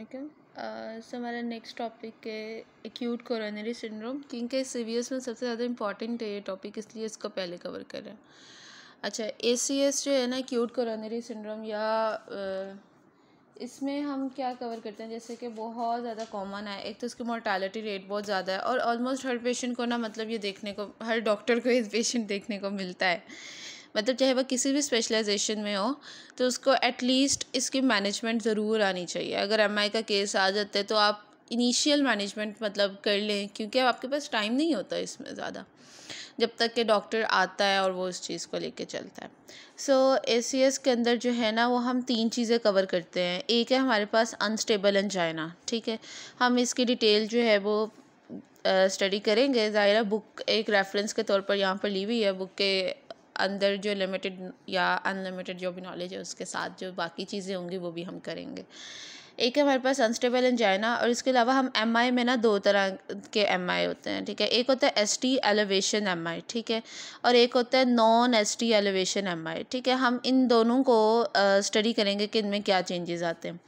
अस्सलामुअलैकुम। सो हमारा next topic है एक्यूट कोरोनरी सिंड्रोम, क्योंकि सीवीएस में सबसे ज़्यादा इंपॉर्टेंट है ये टॉपिक, इसलिए इसको पहले कवर कर रहे हैं। अच्छा, एसीएस जो है ना, एक्यूट कोरोनरी सिंड्रोम, या इसमें हम क्या कवर करते हैं, जैसे कि बहुत ज़्यादा कॉमन है। एक तो इसकी मोर्टालिटी रेट बहुत ज़्यादा है और ऑलमोस्ट हर पेशेंट को ना, मतलब ये देखने को, हर डॉक्टर को इस पेशेंट देखने को मिलता है। मतलब चाहे वह किसी भी स्पेशलाइजेशन में हो, तो उसको एटलीस्ट इसकी मैनेजमेंट ज़रूर आनी चाहिए। अगर एमआई का केस आ जाता है तो आप इनिशियल मैनेजमेंट मतलब कर लें, क्योंकि अब आपके पास टाइम नहीं होता इसमें ज़्यादा, जब तक कि डॉक्टर आता है और वो इस चीज़ को लेके चलता है। सो एसीएस के अंदर जो है ना, वो हम 3 चीज़ें कवर करते हैं। एक है हमारे पास अनस्टेबल एंजाइना, ठीक है। हम इसकी डिटेल जो है वो स्टडी करेंगे। ज़ाहिर है बुक एक रेफरेंस के तौर पर यहाँ पर ली हुई है। बुक के अंदर जो लिमिटेड या अनलिमिटेड जो भी नॉलेज है, उसके साथ जो बाकी चीज़ें होंगी वो भी हम करेंगे। एक है हमारे पास अनस्टेबल एंजाइना, और इसके अलावा हम एमआई में ना 2 तरह के एमआई होते हैं, ठीक है। एक होता है एसटी एलिवेशन एमआई, ठीक है, और एक होता है नॉन एसटी एलिवेशन एमआई, ठीक है। हम इन दोनों को स्टडी करेंगे कि इनमें क्या चेंजेस आते हैं।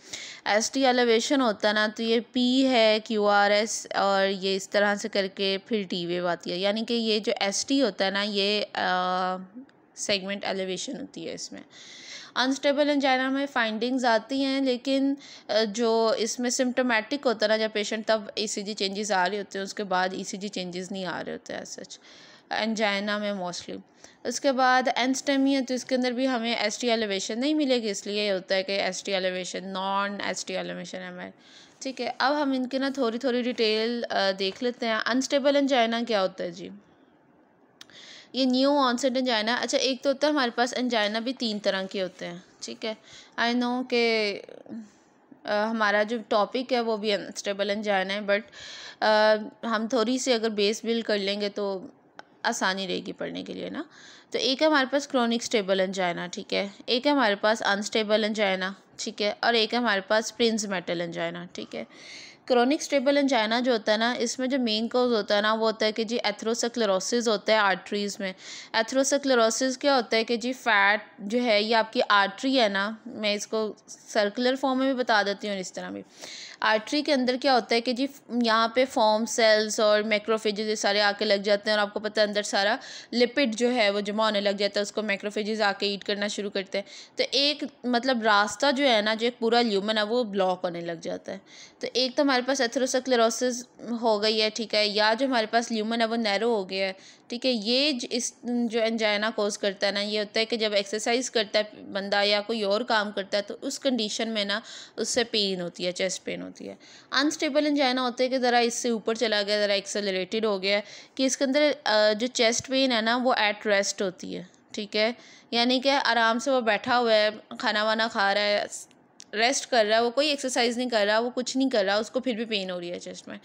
एसटी एलिवेशन होता है ना, तो ये पी है, क्यूआरएस, और ये इस तरह से करके फिर टी वेव आती है। यानी कि ये जो एसटी होता है ना, ये सेगमेंट एलिवेशन होती है इसमें। अनस्टेबल एंजाइना में फाइंडिंग्स आती हैं, लेकिन जो इसमें सिम्टोमेटिक होता है ना, जब पेशेंट, तब ईसीजी चेंजेस आ रहे होते हैं, उसके बाद ईसीजी चेंजेस नहीं आ रहे होते हैं सच एंजाइना में मोस्टली। उसके बाद एनस्टेमी है, तो इसके अंदर भी हमें एसटी एलिवेशन नहीं मिलेगी, इसलिए ये होता है कि ST elevation, non ST elevation है, ठीक है। अब हम इनके ना थोड़ी थोड़ी डिटेल देख लेते हैं। अनस्टेबल एंजाइना क्या होता है जी? ये न्यू ऑनसेट एंजाइना। अच्छा, एक तो होता है हमारे पास एंजाइना भी 3 तरह के होते हैं, ठीक है। आई नो कि हमारा जो टॉपिक है वो भी अनस्टेबल एंजाइना है, बट हम थोड़ी सी अगर बेस बिल्ड कर लेंगे तो आसानी रहेगी पढ़ने के लिए ना। तो एक है हमारे पास क्रोनिक स्टेबल एंजाइना, ठीक है। एक है हमारे पास अनस्टेबल एंजाइना, ठीक है, और एक है हमारे पास प्रिंस मेटल एंजाइना, ठीक है। क्रोनिक स्टेबल एंजाइना जो होता है ना, इसमें जो मेन कॉज होता है ना, वो होता है कि जी एथेरोस्क्लेरोसिस होता है आर्टरीज़ में। एथेरोस्क्लेरोसिस क्या होता है कि जी फैट जो है, ये आपकी आर्टरी है ना, मैं इसको सर्कुलर फॉर्म में भी बता देती हूँ, इस तरह भी। आर्टरी के अंदर क्या होता है कि जी यहाँ पे फॉर्म सेल्स और मैक्रोफेजेस ये सारे आके लग जाते हैं, और आपको पता है अंदर सारा लिपिड जो है वो जमा होने लग जाता है, उसको मैक्रोफेजेस आके ईट करना शुरू करते हैं। तो एक मतलब रास्ता जो है ना, जो एक पूरा ल्यूमन है, वो ब्लॉक होने लग जाता है। तो एक तो हमारे पास एथेरोस्क्लेरोसिस हो गई है, ठीक है, या जो हमारे पास ल्यूमन है वो नैरो हो गया है, ठीक है। ये इस जो एंजाइना कोज करता है ना, ये होता है कि जब एक्सरसाइज करता है बंदा या कोई और काम करता है, तो उस कंडीशन में ना उससे पेन होती है, चेस्ट पेन होती है। अनस्टेबल एंजाइना होता है कि ज़रा इससे ऊपर चला गया, ज़रा एक्सेलरेटेड हो गया, कि इसके अंदर जो चेस्ट पेन है ना, वो एट रेस्ट होती है, ठीक है। यानी कि आराम से वो बैठा हुआ है, खाना वाना खा रहा है, रेस्ट कर रहा है, वो कोई एक्सरसाइज नहीं कर रहा, वो कुछ नहीं कर रहा, उसको फिर भी पेन हो रही है चेस्ट में,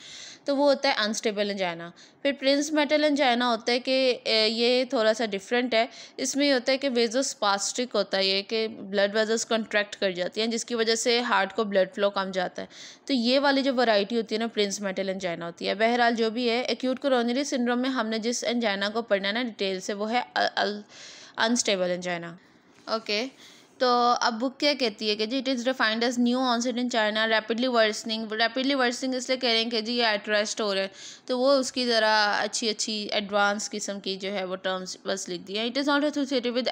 तो वो होता है अनस्टेबल एंजाइना। फिर प्रिंस मेटल एंजाइना होता है कि ये थोड़ा सा डिफरेंट है। इसमें ये होता है कि वेजोस्पास्टिक होता है, ये कि ब्लड वेजल्स कॉन्ट्रैक्ट कर जाती हैं, जिसकी वजह से हार्ट को ब्लड फ्लो कम जाता है। तो ये वाली जो वैरायटी होती है ना, प्रिंस मेटल एंजाइना होती है। बहरहाल जो भी है, एक्यूट कोरोनरी सिंड्रोम में हमने जिस एंजाइना को पढ़ना है ना डिटेल से, वो है अनस्टेबल एंजाइना, ओके। तो अब बुक क्या कहती है कि जी it is defined as new onset in China, rapidly worsening इसलिए कह रहे हैं कि जी ये एट रेस्ट हो रहे हैं, तो वो उसकी ज़रा अच्छी एडवांस किस्म की जो है वो टर्म्स बस लिख दी है। It is not associated with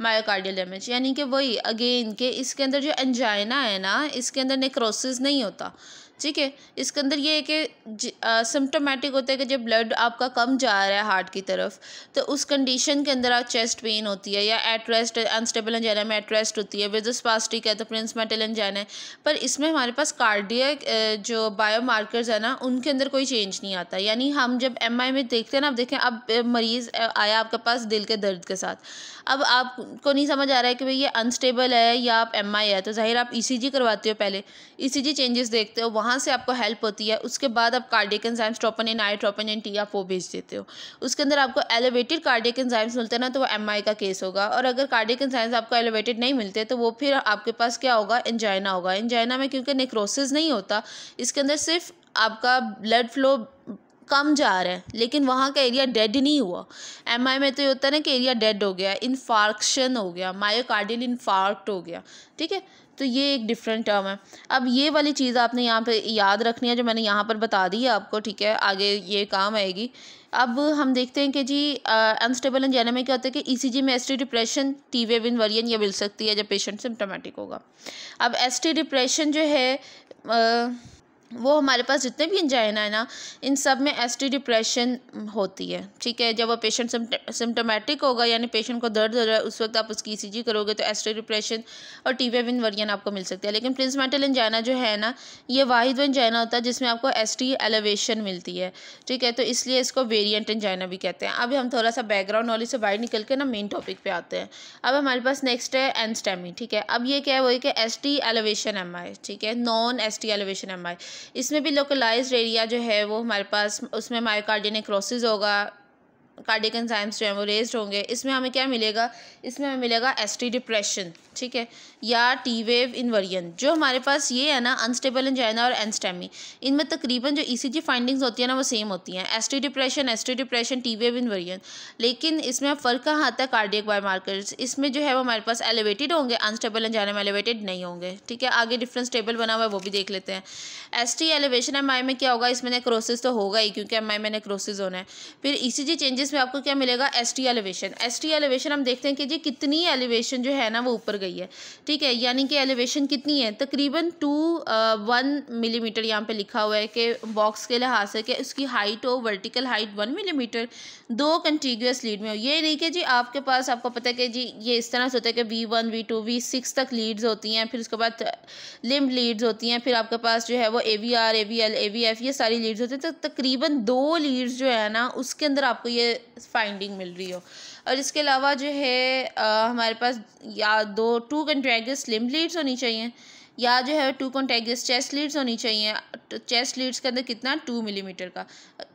myocardial damage, यानी कि वही अगेन के इसके अंदर जो एंजाइना है ना, इसके अंदर नेक्रोसिस नहीं होता, ठीक है। इसके अंदर ये है कि सिम्टोमेटिक होता है कि जब ब्लड आपका कम जा रहा है हार्ट की तरफ, तो उस कंडीशन के अंदर आप चेस्ट पेन होती है, या एट रेस्ट अनस्टेबल एंजाइना में एट रेस्ट होती है। वेजोस्पास्टिक है तो प्रिंस मेटल एंजाइना है, पर इसमें हमारे पास कार्डियक जो बायोमार्कर्स है ना, उनके अंदर कोई चेंज नहीं आता। यानी हम जब एमआई में देखते हैं ना, अब देखें, अब मरीज़ आया आपके पास दिल के दर्द के साथ, अब आपको नहीं समझ आ रहा है कि भाई ये अनस्टेबल है या आप एमआई है, तो जाहिर आप ईसीजी करवाते हो, पहले ईसीजी चेंजेस देखते हो, वहाँ से आपको हेल्प होती है। उसके बाद आप कार्डियक एंजाइम्स ट्रोपोनिन आई, ट्रोपोनिन टी, आप वो भेज देते हो। उसके अंदर आपको एलिवेटेड कार्डियक एंजाइम्स मिलते हैं ना, तो वो एमआई का केस होगा। और अगर कार्डियक एंजाइम्स आपको एलिवेटेड नहीं मिलते, तो वो फिर आपके पास क्या होगा, एंजाइना होगा। एंजाइना में क्योंकि नेक्रोसिस नहीं होता, इसके अंदर सिर्फ आपका ब्लड फ्लो कम जा रहा है, लेकिन वहाँ का एरिया डेड नहीं हुआ। एमआई में तो ये होता है ना कि एरिया डेड हो गया, इन्फार्क्शन हो गया, मायोकार्डियल इन्फार्क्ट हो गया, ठीक है। तो तो ये एक डिफरेंट टर्म है। अब ये वाली चीज़ आपने यहाँ पे याद रखनी है जो मैंने यहाँ पर बता दी है आपको, ठीक है, आगे ये काम आएगी। अब हम देखते हैं कि जी अनस्टेबल एंजाइना में क्या होता है कि ईसीजी में ST depression, T wave inversion ये मिल सकती है जब पेशेंट सिम्टोमेटिक होगा। अब एसटी डिप्रेशन जो है वो हमारे पास जितने भी एंजाइना है ना, इन सब में एसटी डिप्रेशन होती है, ठीक है। जब वो पेशेंट सिम्टोमेटिक होगा यानी पेशेंट को दर्द हो रहा है, उस वक्त आप उसकी ईसीजी करोगे तो एसटी डिप्रेशन और टी वेव इनवर्जन आपको मिल सकती है। लेकिन प्रिंसमेटल एंजाइना जो है ना, ये वाहिद एंजाइना होता है जिसमें आपको एसटी एलिवेशन मिलती है, ठीक है, तो इसलिए इसको वेरिएंट एंजाइना भी कहते हैं। अब हम थोड़ा सा बैकग्राउंड नॉलेज से बाहर निकल के ना मेन टॉपिक पे आते हैं। अब हमारे पास नेक्स्ट है एनस्टेमी, ठीक है। अब ये क्या है, वो है कि एसटी एलिवेशन एमआई, ठीक है, नॉन एसटी एलिवेशन एमआई। इसमें भी लोकलाइज्ड एरिया जो है वो हमारे पास, उसमें मायोकार्डियल नेक्रोसिस होगा, कार्डियक एंजाइम्स जो हैं वो रेज्ड होंगे। इसमें हमें क्या मिलेगा, इसमें हमें मिलेगा एसटी डिप्रेशन, ठीक है, या टी वेव इनवर्जन। जो हमारे पास ये है ना अनस्टेबल एंजाइना और एनस्टेमी, इनमें तकरीबन जो ईसीजी फाइंडिंग्स होती है ना वो सेम होती हैं, ST depression, T wave inversion. लेकिन इसमें फ़र्क कहाँ आता है, कार्डियक बायोमार्कर्स। इसमें जो है वो हमारे पास एलिवेटेड होंगे, अनस्टेबल एंजाइना में एलिवेटेड नहीं होंगे, ठीक है। आगे डिफरेंस टेबल बना हुआ है वो भी देख लेते हैं। एसटी एलिवेशन एमआई में क्या होगा, इसमें नेक्रोसिस तो होगा ही क्योंकि एमआई में नेक्रोसिस होना है। फिर ईसीजी चेंजेस में आपको क्या मिलेगा, एसटी एलिवेशन हम देखते हैं कि जी कितनी एलिवेशन जो है ना वो ऊपर गई है, ठीक है, यानी कि एलिवेशन कितनी है, तकरीबन 1 मिलीमीटर यहाँ पे लिखा हुआ है कि बॉक्स के लिहाज से कि उसकी हाइट हो, वर्टिकल हाइट 1 मिलीमीटर, 2 कंटिग्यूअस लीड में हो। ये नहीं कि जी आपके पास, आपको पता है कि जी ये इस तरह से होता है कि V1 V2 V6 तक लीड्स होती हैं, फिर उसके बाद लिम्ब लीड्स होती हैं, फिर आपके पास जो है वो AVR AVL AVF ये सारी लीड्स होती हैं। तो तकरीबन 2 लीड्स जो है ना उसके अंदर आपको ये फाइंडिंग मिल रही हो। और इसके अलावा जो है हमारे पास या 2 कंटिग्यूअस लिम्ब लीड्स होनी चाहिए, या जो है 2 कंटिग्यूअस चेस्ट लीड्स होनी चाहिए। चेस्ट लीड्स के अंदर कितना, 2 मिलीमीटर का,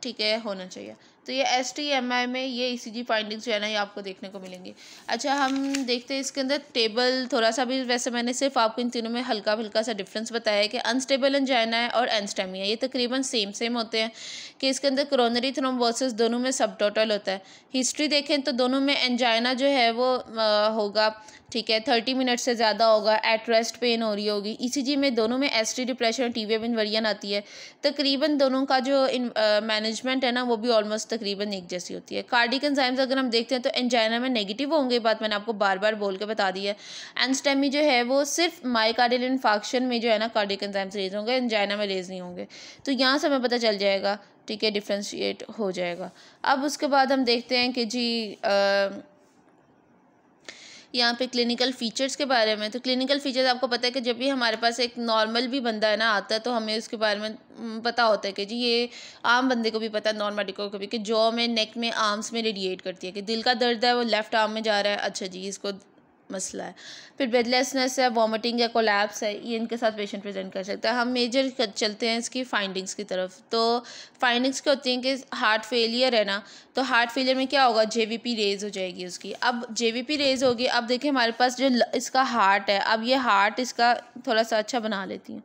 ठीक है, होना चाहिए। तो ये STMI में ये ECG फाइंडिंग्स जो है ना ये आपको देखने को मिलेंगी। अच्छा, हम देखते हैं इसके अंदर टेबल थोड़ा सा भी, वैसे मैंने सिर्फ आपको इन तीनों में हल्का हल्का सा डिफरेंस बताया है कि अनस्टेबल एंजाइना है और एनस्टेमी है, ये तकरीबन सेम होते हैं कि इसके अंदर कोरोनरी थ्रोम्बोसिस दोनों में सब टोटल होता है। हिस्ट्री देखें तो दोनों में एंजाइना जो है वो होगा, ठीक है, 30 मिनट से ज़्यादा होगा, एट रेस्ट पेन हो रही होगी। ECG में दोनों में ST डिप्रेशन और टी वेव इनवर्जन आती है। तकरीबन दोनों का जो मैनेजमेंट है ना वो भी ऑलमोस्ट तकरीबन एक जैसी होती है। कार्डियक एंजाइम्स अगर हम देखते हैं तो एंजाइना में नेगेटिव होंगे, बात मैंने आपको बार बार बोल के बता दी है। एनस्टेमी जो है वो सिर्फ मायोकार्डियल इन्फार्क्शन में जो है ना कार्डियक एंजाइम्स रेज होंगे, एंजाइना में रेज नहीं होंगे। तो यहाँ से हमें पता चल जाएगा, ठीक है, डिफ्रेंशिएट हो जाएगा। अब उसके बाद हम देखते हैं कि जी यहाँ पे क्लिनिकल फीचर्स के बारे में। तो क्लिनिकल फीचर्स आपको पता है कि जब भी हमारे पास एक नॉर्मल भी बंदा है ना आता है तो हमें उसके बारे में पता होता है कि जी ये आम बंदे को भी पता है, नॉन मेडिकल को भी, कि जॉ में, नेक में, आर्म्स में रेडिएट करती है, कि दिल का दर्द है वो लेफ्ट आर्म में जा रहा है, अच्छा जी इसको मसला है। फिर ब्रेथलेसनेस है, वॉमिटिंग या कोलैप्स है, ये इनके साथ पेशेंट प्रेजेंट कर सकता है। हम मेजर चलते हैं इसकी फाइंडिंग्स की तरफ। तो फाइंडिंग्स क्या होती हैं कि हार्ट फेलियर है ना, तो हार्ट फेलियर में क्या होगा, JVP रेज हो जाएगी उसकी। अब JVP रेज होगी। अब देखिए हमारे पास जो इसका हार्ट है, अब ये हार्ट इसका थोड़ा सा अच्छा बना लेती हूँ।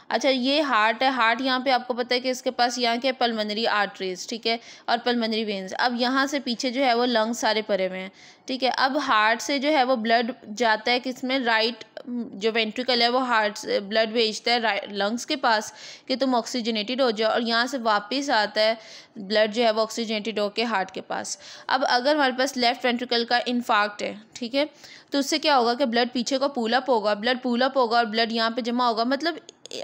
अच्छा, ये हार्ट है, हार्ट यहाँ पे आपको पता है कि इसके पास यहाँ के पल्मोनरी आर्टरीज, ठीक है, और पल्मोनरी वेन्स। अब यहाँ से पीछे जो है वो लंग्स सारे परे हुए हैं, ठीक है। अब हार्ट से जो है वो ब्लड जाता है किसमें, राइट जो वेंट्रिकल है वो हार्ट से ब्लड भेजता है लंग्स के पास कि तुम ऑक्सीजनेटेड हो जाओ, और यहाँ से वापस आता है ब्लड जो है वो ऑक्सीजनेटेड होके हार्ट के पास। अब अगर हमारे पास लेफ्ट वेंट्रिकल का इन्फार्क्ट है, ठीक है, तो उससे क्या होगा कि ब्लड पीछे को पुलअप होगा, ब्लड पुलअप होगा और ब्लड यहाँ पे जमा होगा। मतलब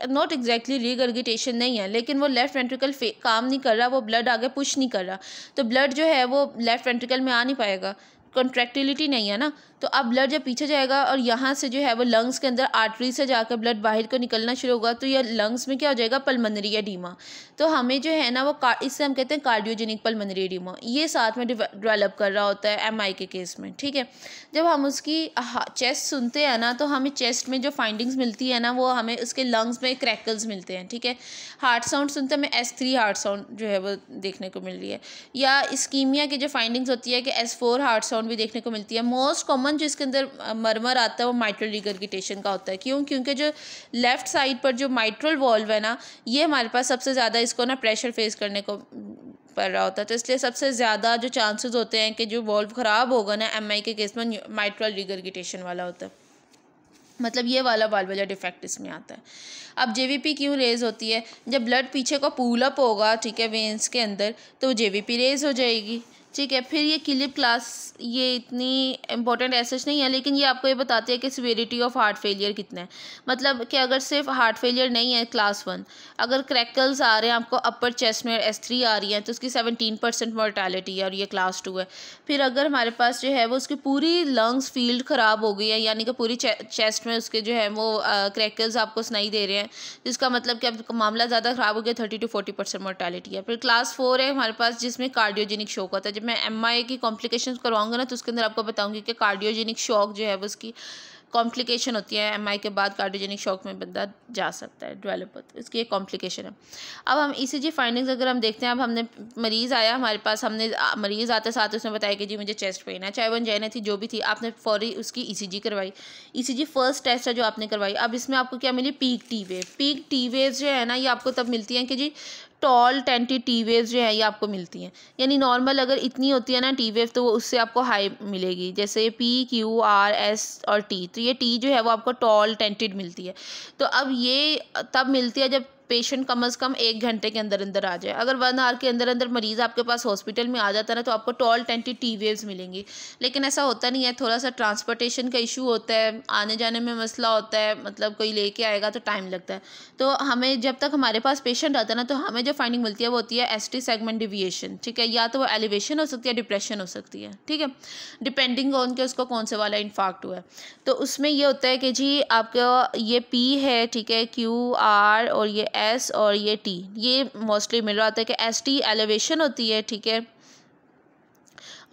नॉट एग्जैक्टली रीगर्गिटेशन नहीं है, लेकिन वो लेफ्ट वेंट्रिकल काम नहीं कर रहा, वो ब्लड आगे पुश नहीं कर रहा, तो ब्लड जो है वो लेफ्ट वेंट्रिकल में आ नहीं पाएगा, कॉन्ट्रैक्टिलिटी नहीं है ना। तो अब ब्लड जब पीछे जाएगा और यहाँ से जो है वो लंग्स के अंदर आर्टरी से जाकर ब्लड बाहर को निकलना शुरू होगा, तो ये लंग्स में क्या हो जाएगा, पल्मोनरी एडीमा। तो हमें जो है ना वो इससे हम कहते हैं कार्डियोजेनिक पल्मोनरी एडीमा, ये साथ में डेवलप कर रहा होता है MI के केस में, ठीक है। जब हम उसकी चेस्ट सुनते हैं ना तो हमें चेस्ट में जो फाइंडिंग्स मिलती है ना वो हमें उसके लंग्स में क्रैकल्स मिलते हैं, ठीक है। हार्ट साउंड सुनते हैं, हमें S3 हार्ट साउंड जो है वो देखने को मिल रही है। या इस्कीमिया की जो फाइंडिंग्स होती है कि S4 हार्ट साउंड भी देखने को मिलती है। मोस्ट कॉमन जो इसके अंदर मरमर आता है वो माइट्रल रिगर्गिटेशन का होता है। क्यों? क्योंकि जो लेफ्ट साइड पर जो माइट्रल वॉल्व है ना, ये हमारे पास सबसे ज़्यादा इसको ना प्रेशर फेस करने को पड़ रहा होता है, तो इसलिए सबसे ज़्यादा जो चांसेस होते हैं कि जो वॉल्व ख़राब होगा ना MI के केस में माइट्रल रिगर्गिटेशन वाला होता है। मतलब ये वाला वाल्वुलर डिफेक्ट इसमें आता है। अब जेवीपी क्यों रेज़ होती है? जब ब्लड पीछे को पूल अप होगा, ठीक है, वेंस के अंदर, तो जेवीपी रेज़ हो जाएगी, ठीक है। फिर ये किलिप क्लास ये इतनी इंपॉर्टेंट एसेस नहीं है, लेकिन ये आपको ये बताती है कि सिवियरिटी ऑफ हार्ट फेलियर कितना है। मतलब कि अगर सिर्फ हार्ट फेलियर नहीं है क्लास 1, अगर क्रैकल्स आ रहे हैं आपको अपर चेस्ट में, S3 आ रही है, तो उसकी 17% मोर्टेलिटी है और ये क्लास 2 है। फिर अगर हमारे पास जो है वो उसकी पूरी लंग्स फील्ड ख़राब हो गई है, यानी कि पूरी चेस्ट में उसके जो है वो क्रैकल्स आपको सुनाई दे रहे हैं, जिसका मतलब कि अब मामला ज़्यादा ख़राब हो गया, 30 to 40% मोर्टेलिटी है। फिर क्लास 4 है हमारे पास, जिसमें कार्डियोजेनिक शॉक होता है। जब मैं MI की कॉम्प्लिकेशंस करवाऊंगा ना, तो उसके अंदर आपको बताऊंगी कि कार्डियोजेनिक शॉक जो है वो उसकी कॉम्प्लिकेशन होती है। MI के बाद कार्डियोजेनिक शॉक में बंदा जा सकता है, डेवलप होता है, इसकी एक कॉम्प्लिकेशन है। अब हम ECG फाइंडिंग्स अगर हम देखते हैं, अब हमने मरीज़ आया हमारे पास, हमने मरीज़ आते साथ उसने बताया कि जी मुझे चेस्ट पेन है, चाहे वो एंजाइना थी, जो भी थी, आपने फौरी उसकी ECG करवाई। ECG फर्स्ट टेस्ट है जो आपने करवाई। अब इसमें आपको क्या मिली? Peak T wave. Peak T wave जो है ना, ये आपको तब मिलती हैं कि जी टॉल 10 टी वेव जो है ये आपको मिलती हैं। यानी नॉर्मल अगर इतनी होती है ना टी वेव, तो वो उससे आपको हाई मिलेगी, जैसे PQRS और T। तो ये T जो है वो आपको टॉल टेंटेड मिलती है। तो अब ये तब मिलती है जब पेशेंट कम से कम 1 घंटे के अंदर अंदर आ जाए। अगर 1 आवर के अंदर अंदर मरीज़ आपके पास हॉस्पिटल में आ जाता है ना, तो आपको टॉल 10 टी वेव्स मिलेंगी। लेकिन ऐसा होता नहीं है, थोड़ा सा ट्रांसपोर्टेशन का इशू होता है, आने जाने में मसला होता है, मतलब कोई लेके आएगा तो टाइम लगता है। तो हमें जब तक हमारे पास पेशेंट आता है ना, तो हमें जो फाइंडिंग मिलती है वो होती है ST सेगमेंट डिविएशन, ठीक है। या तो वो एलिवेशन हो सकती है, डिप्रेशन हो सकती है, ठीक है, डिपेंडिंग ऑन के उसको कौन से वाला इन्फार्क्ट हुआ है। तो उसमें ये होता है कि जी आपका ये P है, ठीक है, QR और ये S और ये T, ये मोस्टली मिल रहा होता है कि ST एलिवेशन होती है, ठीक है,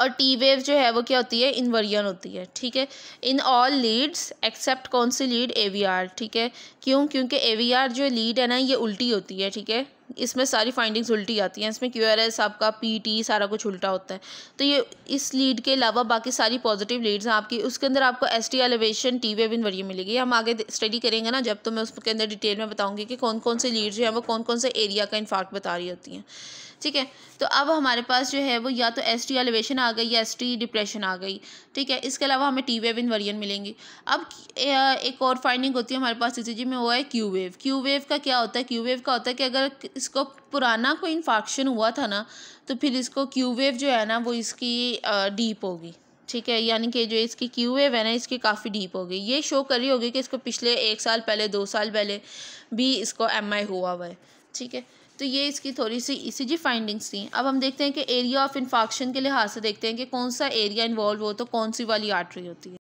और टी वेव जो है वो क्या होती है? इन्वर्जन होती है, ठीक है, इन ऑल लीड्स एक्सेप्ट कौन सी लीड? AVR, ठीक है। क्यों? क्योंकि AVR जो लीड है ना, ये उल्टी होती है, ठीक है, इसमें सारी फाइंडिंग्स उल्टी आती हैं, इसमें QRS आपका PT सारा कुछ उल्टा होता है। तो ये इस लीड के अलावा बाकी सारी पॉजिटिव लीड्स हैं आपकी, उसके अंदर आपको ST elevation T wave inversion मिलेगी। हम आगे स्टडी करेंगे ना जब, तो मैं उसके अंदर डिटेल में बताऊंगी कि कौन कौन से लीड्स जो हैं वो कौन कौन से एरिया का इन्फार्क्ट बता रही होती हैं, ठीक है। तो अब हमारे पास जो है वो या तो ST एलिवेशन आ गई या ST डिप्रेशन आ गई, ठीक है। इसके अलावा हमें टी वेव इन्वर्जन मिलेंगी। अब एक और फाइंडिंग होती है हमारे पास ECG में, वो है क्यू वेव। क्यू वेव का क्या होता है? क्यू वेव का होता है कि अगर इसको पुराना कोई इन्फार्क्शन हुआ था ना, तो फिर इसको क्यू वेव जो है ना वो इसकी डीप होगी, ठीक है, यानी कि जो इसकी क्यू वेव है ना, इसकी काफ़ी डीप हो गई। ये शो कर रही होगी कि इसको पिछले 1 साल पहले, 2 साल पहले भी इसको MI हुआ हुआ है, ठीक है। तो ये इसकी थोड़ी सी ECG फाइंडिंग्स थी। अब हम देखते हैं कि एरिया ऑफ इन्फार्क्शन के लिहाज से देखते हैं कि कौन सा एरिया इन्वॉल्व हो, तो कौन सी वाली आर्टरी होती है।